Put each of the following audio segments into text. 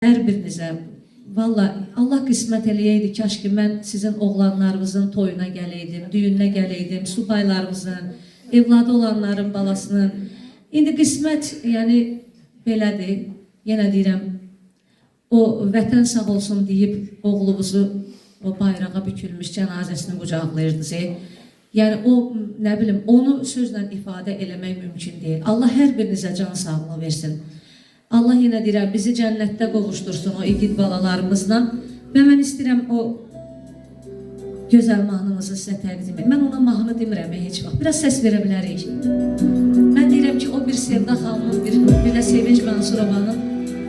Hər birinizə, valla Allah qismət eləyəydi, kaş ki, mən sizin oğlanlarınızın toyuna gələydim, düyününə gələydim, subaylarınızın, evladı olanların balasının. İndi qismət, yəni, belədir, yenə deyirəm, o vətən sağ olsun deyib oğlunuzu o bayrağa bükülmüş cənazəsini qucaqlayırdınız. Yəni, o, nə bilim, onu sözlə ifadə eləmək mümkün deyil. Allah hər birinizə can sağlığı versin. Allah yenə deyirəm, bizi cənnətdə qovuştursun o igid balalarımızla və mən istəyirəm o gözəl mahnımızı sizə təqdim edin. Mən ona mahnı demirəm heç vaxt, biraz səs verə bilərik. Mən deyirəm ki, o bir Sevda xanımın, bir də Sevinç Mansurovanın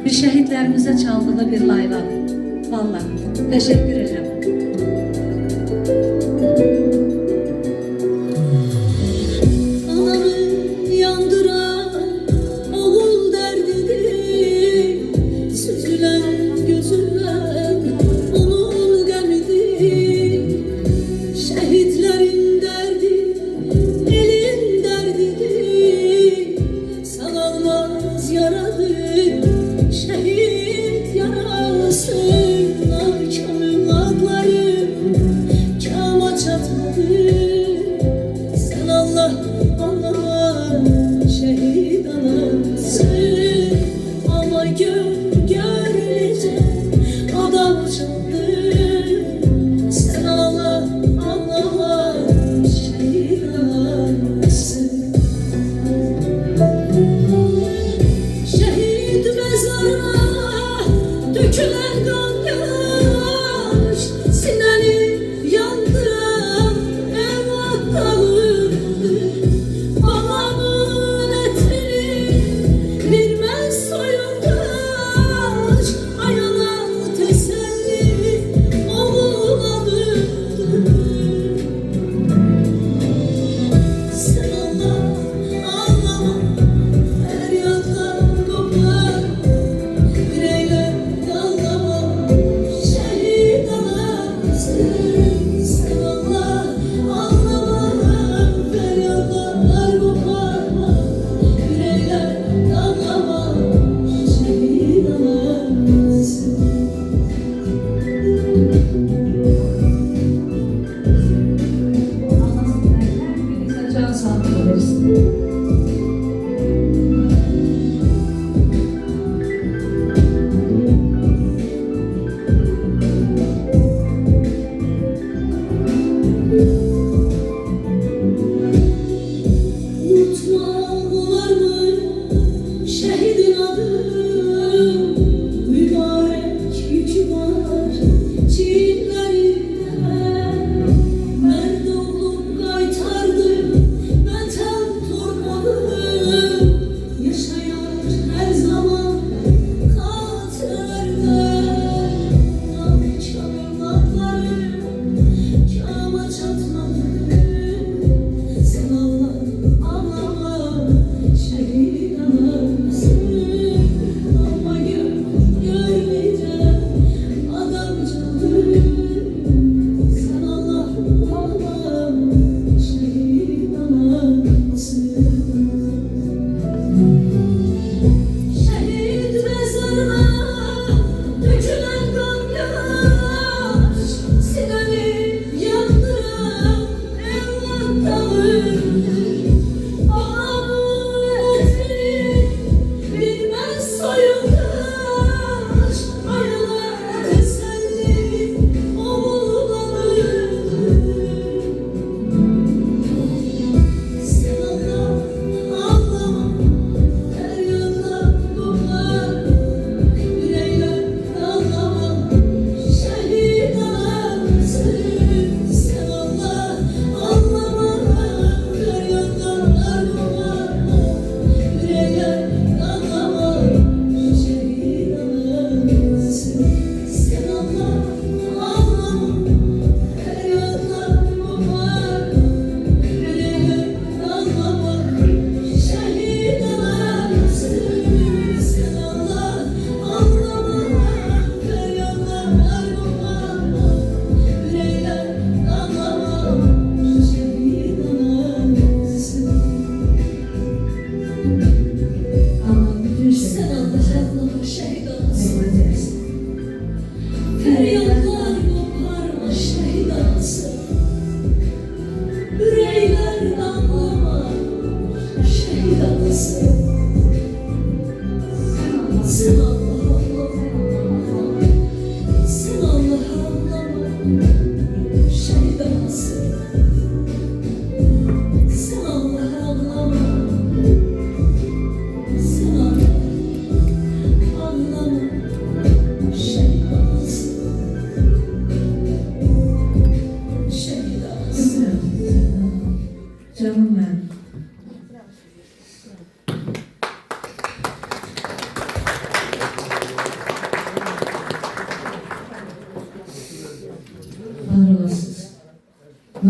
bir şəhidlərimizə çaldığı bir layladır. Valla, təşəkkür edirəm. Çatma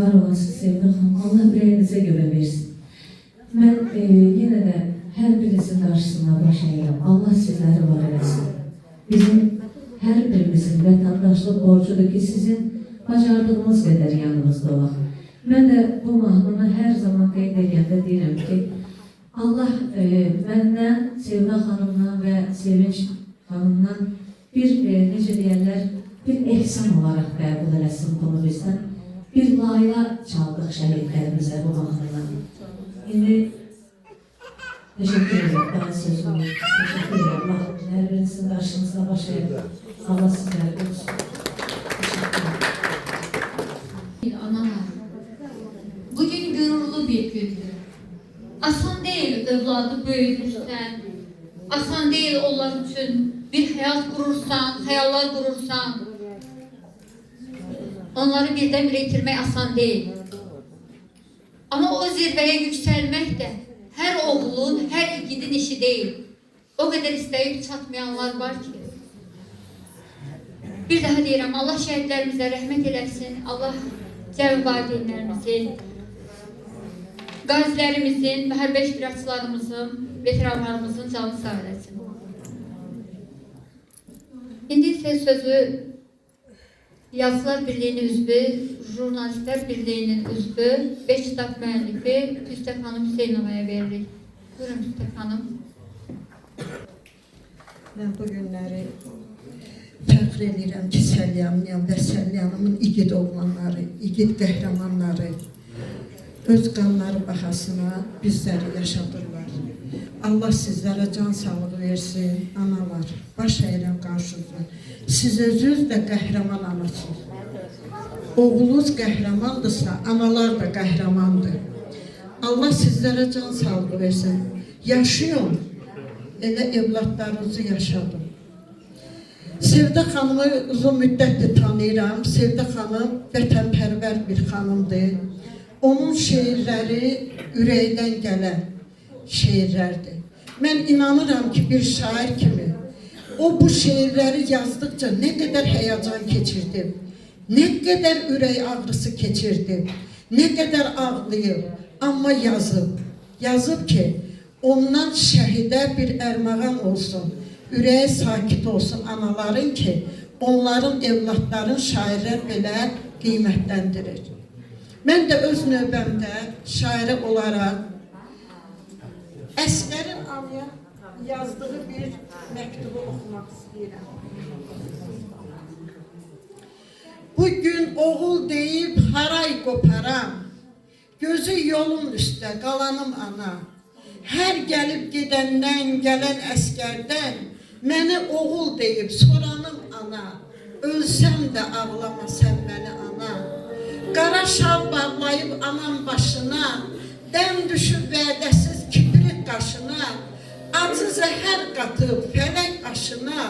var olasınız Sevda xanım. Allah ürəyinizə görə versin. Mən yenə də hər birinizin qarşısına baş əyirəm. Allah sizləri var eləsin. Bizim hər birimizin vətəndaşlıq borcudur ki, sizin bacardığınız qədər yanınızda olaq. Mən də bu mahnını hər zaman qeyd edəndə deyirəm ki, Allah məndən, Sevda xanımdan və Sevinç xanımdan bir, necə deyərlər, bir ehsan olaraq qəbul eləsin bunu bizdən. Bir layla çaldıq şəhidlərimizə bu mahnıdan. İndi teşekkür ederim. Daha sözüm yok. Teşekkür ederim. Allah her birinizin karşınızda baş eğip Allah sizleri korusun. Teşekkür ederim. Analar, bugün gururlu bir gündür. Asan değil evladı böyütürsən, asan değil onlar için bir hayat kurursan, hayaller kurursan, onları birden üretirmek asan değil. Ama o zirveye yükselmek de her oğlun, her igidin işi değil. O kadar isteyip çatmayanlar var ki. Bir daha deyirəm, Allah şəhidlərimizə rəhmət eləsin. Allah cəmi valideynlərimizin, qazilərimizin, müharibə iştirakçılarımızın, veteranlarımızın canı sağ eləsin. İndi isə sözü Yazılar Birliği'nin üzvü, Jurnalistler Birliği'nin üzvü, 5 kitap müəllifi Püstə xanım Hüseynovaya veririk. Buyurun Püstə xanım. Mən bu günləri fəxr edirəm ki, Səlyaniyam və Səlyanımın igid oğlanları, igid qəhrəmanları öz qanları baxasına bizləri yaşadırlar. Allah sizlərə can sağlığı versin, analar, baş əyirəm qarşınızda. Siz özünüz də qəhrəman anasınız. Oğlunuz qəhrəmandırsa, analar da qəhrəmandır. Allah sizlərə can sağlığı versin. Yaşayın, elə evlatlarınızı yaşadın. Sevda xanımı uzun müddətdir tanıyıram. Sevda xanım vətənpərvər bir xanımdır. Onun şeirləri ürəkdən gələn şeirlərdir. Mən inanıram ki, bir şair kimi o bu şeirləri yazdıkça ne kadar heyecan keçirdi, ne kadar ürək ağrısı keçirdi, ne kadar ağlayıb, amma yazıb ki, ondan şəhidə bir ərmağan olsun, ürəyi sakit olsun anaların ki, onların evlatların şairlər belə qiymətləndirir. Mən də öz növbəmdə şairi olaraq Əsgərin anıya yazdığı bir məktubu oxumaq istəyirəm. Bugün oğul deyib haray qoparam, gözü yolun üstə qalanım ana. Hər gəlib gedəndən, gələn əskərdən, məni oğul deyib soranım ana. Ölsəm də ağlama sən məni ana. Qara şal bağlayıb anam başına, dən düşüb vədəsiz kibrit qaşına, acı zəhər qatıb fələk aşına,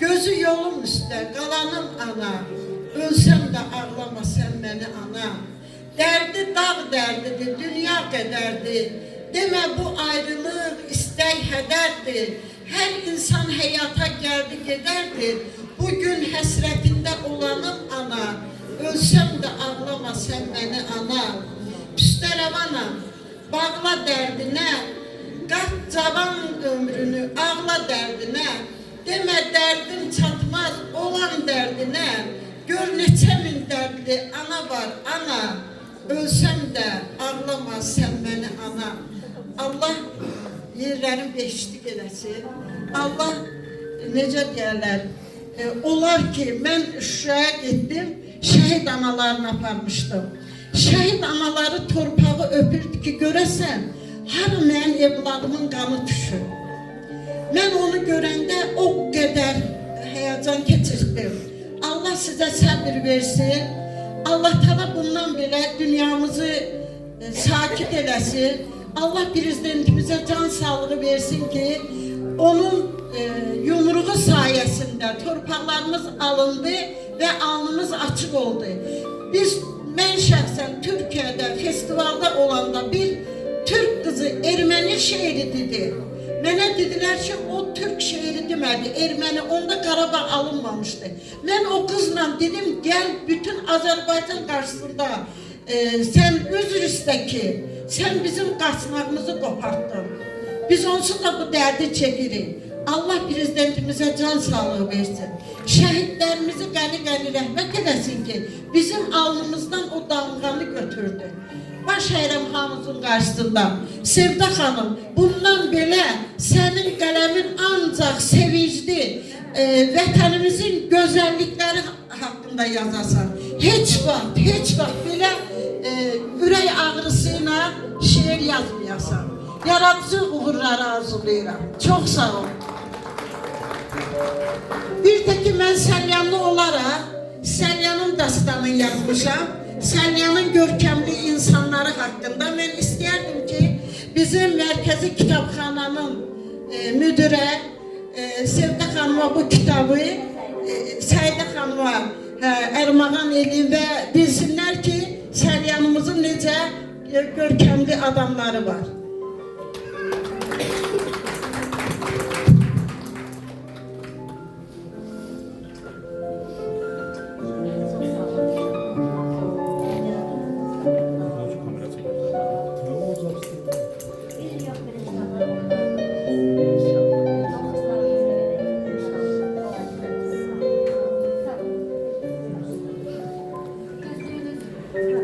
gözü yolum üstə qalanım ana. Ölsəm də ağlama sən məni ana. Dərdi dağ dərdidir, dünya qədərdir. Demə bu ayrılıq, istək hədərdir. Hər insan həyata gəldi gedərdir. Bugün həsrətində olanım ana. Ölsəm də ağlama sən məni ana. Püstərəvanam, bağla dərdinə, qat cavan ömrünü ağla dərdinə. Demə dərdim çatmaz olan dərdinə. Gör neçə min dərdli ana var ana. Ölsəm də ağlama sən məni ana. Allah yerlərin beşlik eləsin. Allah necə deyərlər, olar ki, mən Şuşaya getdim, şəhid analarını aparmışdım. Şəhid anaları torpağı öpürdü ki, görəsən, hara mənim evladımın qanı düşür. Mən onu görəndə o qədər həyəcan keçirdim. Allah sizə səbir versin. Allah təala bundan belə dünyamızı sakit eləsin. Allah prezidentimizə can sağlığı versin ki, onun yumruğu sayəsində torpaqlarımız alındı və alnımız açıq oldu. Mən şəxsən Türkiyədə festivalda olanda bir Türk qızı erməni şeiri dedi. Mənə dedilər ki, o Türk şeiri demədi, erməni, onda Qarabağ alınmamışdı. Mən o qızla dedim, gəl bütün Azərbaycan qarşısında Sen üzr iste ki, sen bizim qaçmağımızı qopartdın. Biz onsuz da bu dərdi çekirik. Allah prezidentimizə can sağlığı versin. Şəhidlərimizi qəni-qəni rəhmət eləsin ki, bizim alnımızdan o damğanı götürdü. Baş əyirəm hamımızın qarşısında. Sevda xanım, bundan belə sənin qələmin ancaq sevincli, vətənimizin gözəllikləri haqqında yazasan. Heç vaxt belə ürək ağrısıyla şeir yazmayasan. Yaradıcı uğurları arzulayıram. Çox sağ ol. Bir də ki, mən Səlyanlı olaraq Səlyanın dastanını yazmışam. Səlyanın görkəmli insanları haqqında mən istəyərdim ki, bizim Mərkəzi Kitabxananın müdürə Sevda xanıma bu kitabı Səidə xanıma ərmağan edin və bilsinlər ki, Səlyanımızın necə görkəmli adamları var.